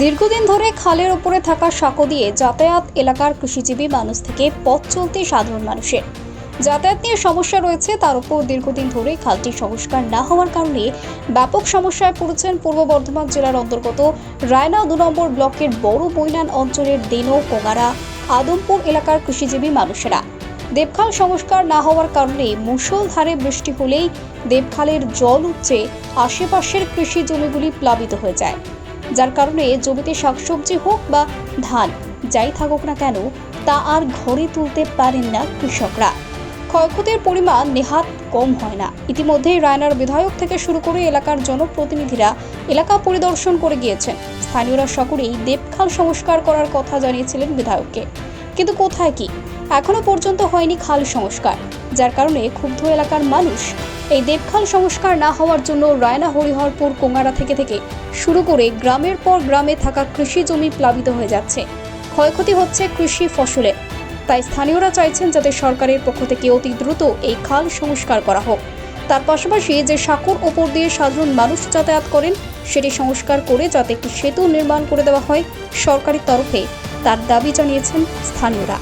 দীর্ঘদিন ধরে খালের ওপরে থাকা সাঁকো দিয়ে যাতায়াত এলাকার কৃষিজীবী মানুষ থেকে পথ চলতে সাধারণ মানুষের যাতায়াত নিয়ে সমস্যা রয়েছে। তার উপর দীর্ঘদিন ধরে খালটি সংস্কার না হওয়ার কারণে ব্যাপক সমস্যায় পড়েছেন পূর্ব বর্ধমান জেলার অন্তর্গত রায়না ২ নম্বর ব্লকের বড় বৈনান অঞ্চলের দেনো, কোঙারা, আদমপুর এলাকার কৃষিজীবী মানুষেরা। দেবখাল সংস্কার না হওয়ার কারণে মুষলধারে বৃষ্টি হলেই দেবখালের জল উপচে আশেপাশের কৃষি জমিগুলি প্লাবিত হয়ে যায়, যার কারণে জমিতে শাকসবজি হোক বা ধান যাই থাকুক না কেন তা আর ঘরে তুলতে পারেন না কৃষকরা। ক্ষয়ক্ষতির পরিমাণ নেহাত কম হয় না। ইতিমধ্যেই রায়নার বিধায়ক থেকে শুরু করে এলাকার জনপ্রতিনিধিরা এলাকা পরিদর্শন করে গিয়েছেন। স্থানীয়রা সকলেই দেবখাল সংস্কার করার কথা জানিয়েছিলেন বিধায়ককে, কিন্তু কোথায় কি এখনো পর্যন্ত হয়নি খাল সংস্কার, যার কারণে ক্ষুব্ধ এলাকার মানুষ। এই দেবখাল সংস্কার না হওয়ার জন্য রায়না, হরিহরপুর, কোঙারা থেকে শুরু করে গ্রামের পর গ্রামে থাকা কৃষি জমি প্লাবিত হয়ে যাচ্ছে, ক্ষয়ক্ষতি হচ্ছে কৃষি ফসলে। তাই স্থানীয়রা চাইছেন যাতে সরকারের পক্ষ থেকে অতি দ্রুত এই খাল সংস্কার করা হোক। তার পাশাপাশি যে সাঁকোর ওপর দিয়ে সাধারণ মানুষ যাতায়াত করেন সেটি সংস্কার করে যাতে একটি সেতু নির্মাণ করে দেওয়া হয় সরকারি তরফে, তার দাবি জানিয়েছেন স্থানীয়রা।